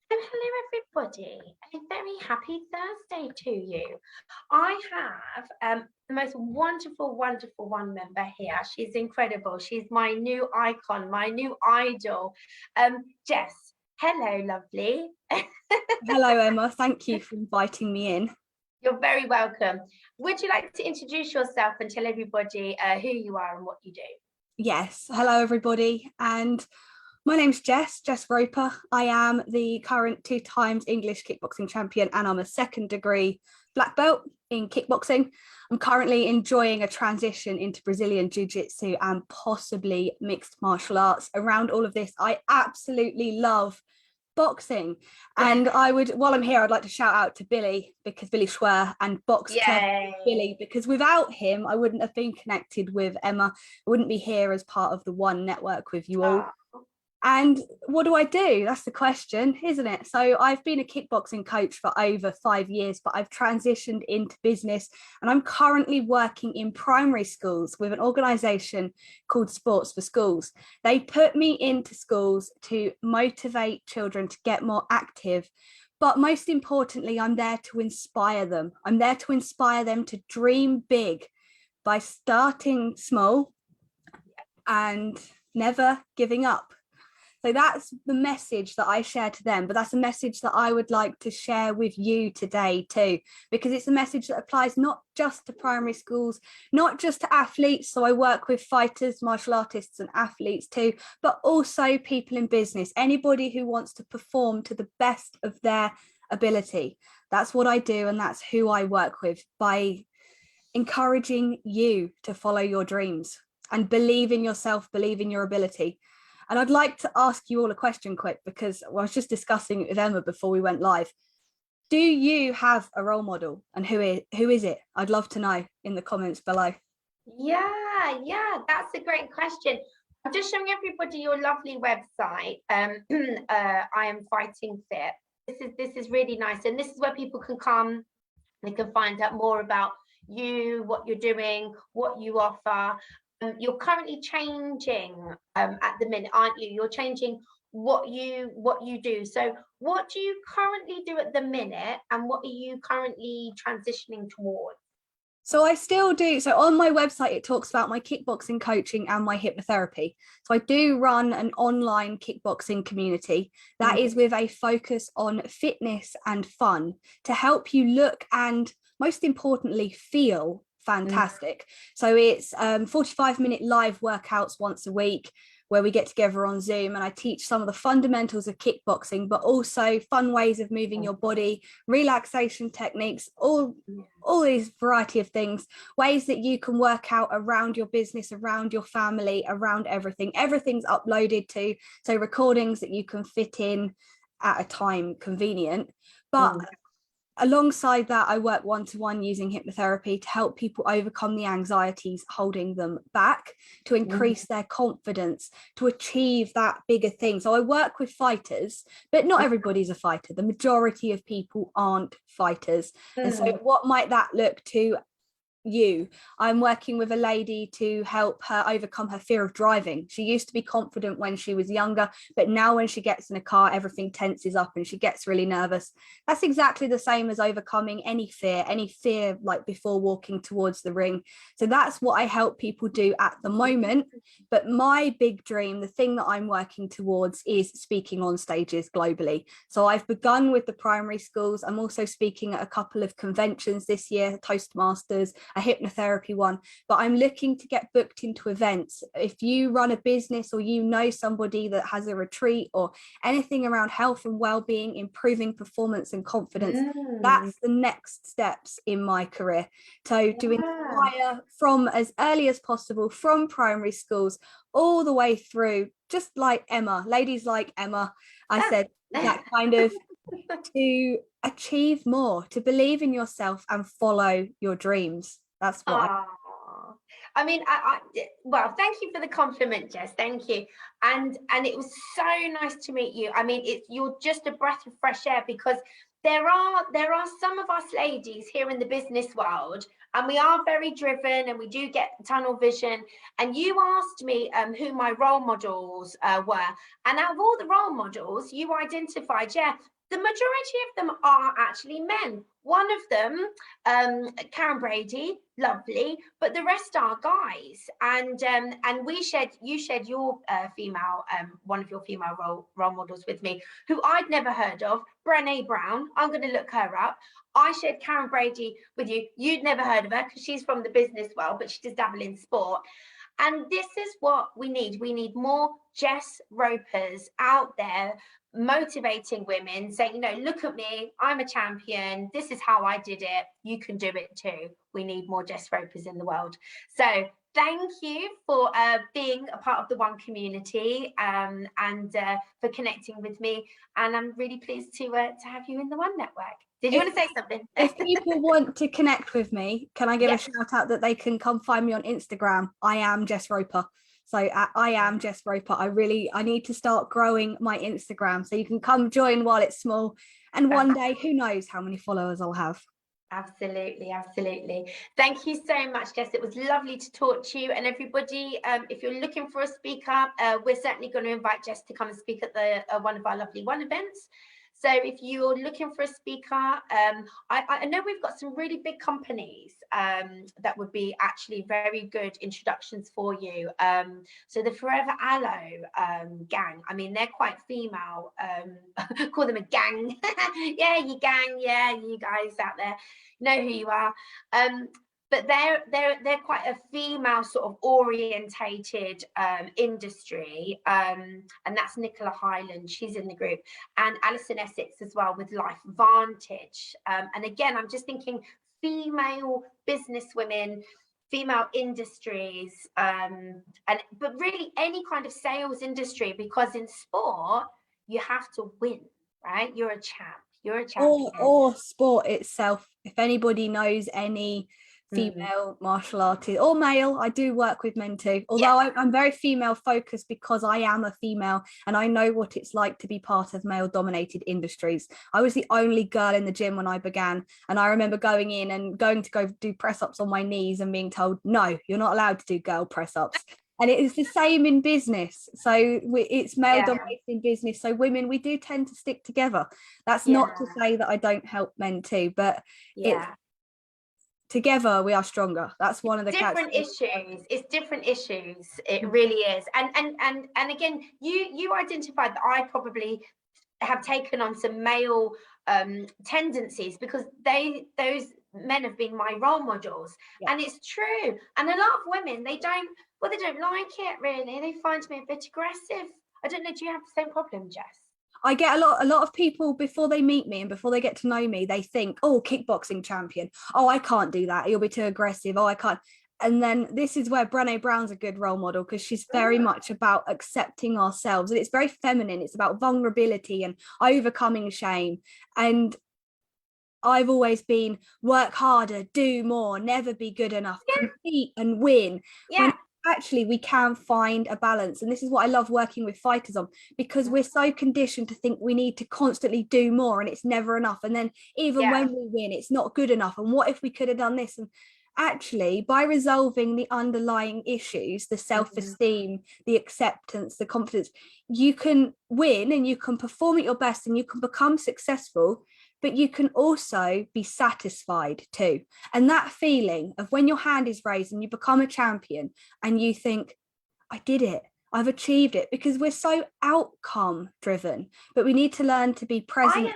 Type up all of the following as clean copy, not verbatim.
Hello, everybody. A very happy Thursday to you. I have the most wonderful, wonderful one member here. She's incredible. She's my new icon, my new idol. Jess. Hello, lovely. Hello, Emma. Thank you for inviting me in. You're very welcome. Would you like to introduce yourself and tell everybody who you are and what you do? Yes. Hello, everybody. And my name's Jess Roper. I am the current 2 times English kickboxing champion, and I'm a second degree black belt in kickboxing. I'm currently enjoying a transition into Brazilian Jiu-Jitsu and possibly mixed martial arts. Around all of this, I absolutely love boxing. And while I'm here, I'd like to shout out to Billy, because Billy Schwer, and Box Club Billy, because without him, I wouldn't have been connected with Emma. I wouldn't be here as part of the One Network with you all. And what do I do? That's the question, isn't it? So I've been a kickboxing coach for over 5 years, but I've transitioned into business, and I'm currently working in primary schools with an organisation called Sports for Schools. They put me into schools to motivate children to get more active. But most importantly, I'm there to inspire them. I'm there to inspire them to dream big by starting small and never giving up. So that's the message that I share to them, but that's a message that I would like to share with you today too, because it's a message that applies not just to primary schools, not just to athletes. So I work with fighters, martial artists and athletes too, but also people in business, anybody who wants to perform to the best of their ability. That's what I do, and that's who I work with, by encouraging you to follow your dreams and believe in yourself, believe in your ability. And I'd like to ask you all a question quick, because I was just discussing it with Emma before we went live. Do you have a role model, and who is it? I'd love to know in the comments below. Yeah, that's a great question. I'm just showing everybody your lovely website. I am Fighting Fit. This is really nice, and this is where people can come. They can find out more about you, what you're doing, what you offer. You're currently changing at the minute, aren't you? You're changing what you do. So what do you currently do at the minute, and what are you currently transitioning towards? So I still do. So on my website, it talks about my kickboxing coaching and my hypnotherapy. So I do run an online kickboxing community that is with a focus on fitness and fun, to help you look and, most importantly, feel fantastic. So it's 45-minute live workouts once a week, where we get together on Zoom, and I teach some of the fundamentals of kickboxing, but also fun ways of moving your body, relaxation techniques, all these variety of things, ways that you can work out around your business, around your family, around everything. Everything's uploaded to, so recordings that you can fit in at a time convenient. But alongside that, I work one-to-one using hypnotherapy to help people overcome the anxieties holding them back, to increase their confidence, to achieve that bigger thing. So I work with fighters, but not everybody's a fighter. The majority of people aren't fighters. And so what might that look to you? I'm working with a lady to help her overcome her fear of driving. She used to be confident when she was younger, but now when she gets in a car, everything tenses up and she gets really nervous. That's exactly the same as overcoming any fear like before walking towards the ring. So that's what I help people do at the moment. But my big dream, the thing that I'm working towards, is speaking on stages globally. So I've begun with the primary schools. I'm also speaking at a couple of conventions this year, Toastmasters, a hypnotherapy one, but I'm looking to get booked into events. If you run a business, or you know somebody that has a retreat or anything around health and well-being, improving performance and confidence, that's the next steps in my career. So to inspire from as early as possible, from primary schools all the way through, just like Emma, ladies like Emma, I said, that kind of to achieve more, to believe in yourself and follow your dreams. That's what I mean, well, thank you for the compliment, Jess. Thank you. And it was so nice to meet you. I mean, you're just a breath of fresh air, because there are some of us ladies here in the business world, and we are very driven, and we do get tunnel vision. And you asked me who my role models were, and out of all the role models you identified, yeah, the majority of them are actually men. One of them, Karen Brady, lovely, but the rest are guys. And you shared your female, one of your female role models with me, who I'd never heard of, Brené Brown. I'm going to look her up. I shared Karen Brady with you. You'd never heard of her because she's from the business world, but she does dabble in sport. And this is what we need. We need more Jess Ropers out there motivating women, saying, you know, look at me, I'm a champion. This is how I did it. You can do it too. We need more Jess Ropers in the world. So thank you for being a part of the One community, and for connecting with me. And I'm really pleased to have you in the One Network. Did you want to say something? If people want to connect with me, can I give a shout out that they can come find me on Instagram? I am Jess Roper. So I am Jess Roper. I need to start growing my Instagram. So you can come join while it's small. And one day, who knows how many followers I'll have. Absolutely, absolutely. Thank you so much, Jess. It was lovely to talk to you. And everybody, if you're looking for a speaker, we're certainly going to invite Jess to come and speak at the one of our lovely One events. So if you're looking for a speaker, I know we've got some really big companies that would be actually very good introductions for you. So the Forever Aloe gang, I mean, they're quite female. Call them a gang. Yeah, you gang. Yeah, you guys out there know who you are. But they're quite a female sort of orientated industry, and that's Nicola Highland. She's in the group, and Alison Essex as well with Life Vantage. And again, I'm just thinking female business women, female industries, but really any kind of sales industry, because in sport you have to win, right? You're a champ. You're a champion. Or sport itself. If anybody knows any female martial artists, or male, I do work with men too, although I'm very female focused because I am a female and I know what it's like to be part of male dominated industries. I was the only girl in the gym when I began, and I remember going in and going to go do press-ups on my knees and being told, no, you're not allowed to do girl press-ups. And it is the same in business. So it's male dominated in business. So women, we do tend to stick together. That's not to say that I don't help men too, but it's together we are stronger. That's one of the different issues. It's different issues. It really is. And again, you identified that I probably have taken on some male tendencies because those men have been my role models. And it's true. And a lot of women, they don't like it really. They find me a bit aggressive. I don't know, do you have the same problem, Jess? I get a lot of people before they meet me and before they get to know me, they think, oh, kickboxing champion. Oh, I can't do that. You'll be too aggressive. Oh, I can't. And then this is where Brené Brown's a good role model because she's very much about accepting ourselves. And it's very feminine. It's about vulnerability and overcoming shame. And I've always been work harder, do more, never be good enough, compete and win. When actually we can find a balance, and this is what I love working with fighters on, because we're so conditioned to think we need to constantly do more and it's never enough, and then even when we win it's not good enough, and what if we could have done this? And actually by resolving the underlying issues, the self-esteem, the acceptance, the confidence, you can win and you can perform at your best and you can become successful, but you can also be satisfied too. And that feeling of when your hand is raised and you become a champion and you think, I did it, I've achieved it, because we're so outcome driven, but we need to learn to be present.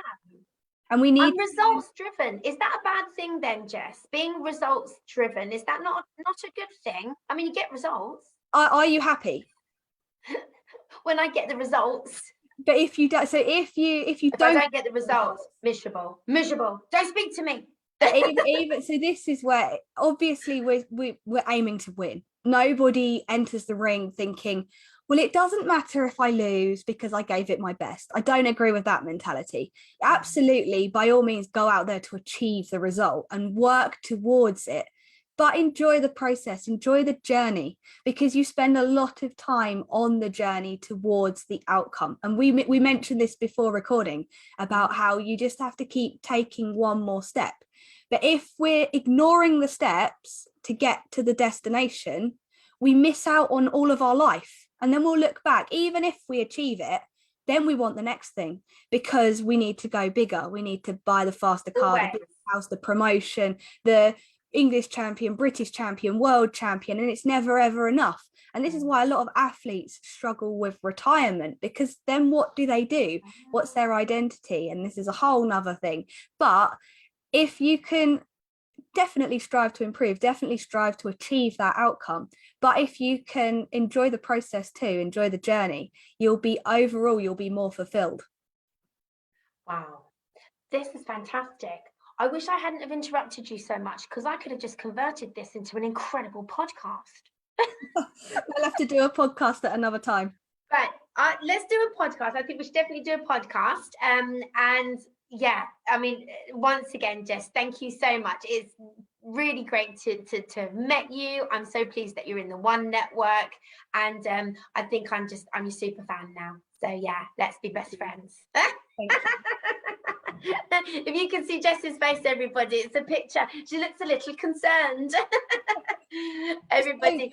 And we need results driven. Is that a bad thing then, Jess? Being results driven, is that not a good thing? I mean, you get results. Are you happy? When I get the results. But if you don't, so if I don't get the results, miserable. Don't speak to me. even so, this is where obviously we're aiming to win. Nobody enters the ring thinking, well, it doesn't matter if I lose because I gave it my best. I don't agree with that mentality. Absolutely, by all means, go out there to achieve the result and work towards it. but enjoy the process, enjoy the journey, because you spend a lot of time on the journey towards the outcome. And we mentioned this before recording about how you just have to keep taking one more step. But if we're ignoring the steps to get to the destination, we miss out on all of our life. And then we'll look back, even if we achieve it, then we want the next thing, because we need to go bigger. We need to buy the faster car, the bigger house, the promotion, the English champion, British champion, world champion, and it's never ever enough. And this is why a lot of athletes struggle with retirement, because then what do? What's their identity? And this is a whole nother thing. But if you can definitely strive to improve, definitely strive to achieve that outcome, but if you can enjoy the process too, enjoy the journey, you'll be more fulfilled. Wow, this is fantastic. I wish I hadn't have interrupted you so much, because I could have just converted this into an incredible podcast. We'll have to do a podcast at another time. Right, let's do a podcast. I think we should definitely do a podcast. And yeah, I mean, once again, Jess, thank you so much. It's really great to have met you. I'm so pleased that you're in the One Network, and I think I'm your super fan now. So yeah, let's be best friends. If you can see Jess's face, everybody, it's a picture. She looks a little concerned. Everybody,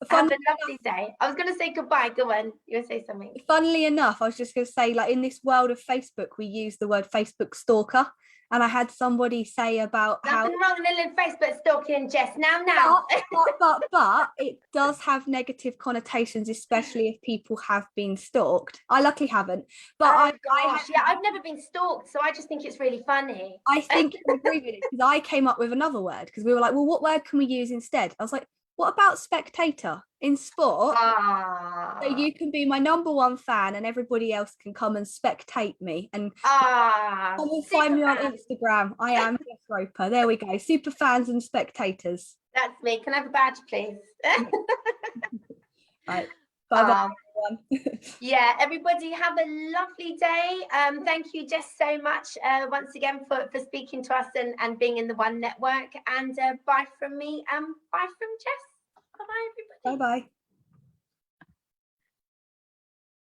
have a lovely day. I was going to say goodbye. Go on. You want to say something? Funnily enough, I was just going to say, like, in this world of Facebook, we use the word Facebook stalker. And I had somebody say about nothing wrong in a little Facebook stalking, Jess. Now. But it does have negative connotations, especially if people have been stalked. I luckily haven't. But I've never been stalked, so I just think it's really funny. I think you agree with it, because I came up with another word, because we were like, well, what word can we use instead? I was like, what about spectator in sport? So you can be my number one fan, and everybody else can come and spectate me. And come and find me on Instagram. I am Jess Roper. There we go. Super fans and spectators. That's me. Can I have a badge, please? Right. Bye-bye, everyone. Yeah, everybody have a lovely day. Thank you, Jess, so much once again for speaking to us and being in the One Network. And bye from me. Bye from Jess. Bye-bye, everybody. Bye-bye.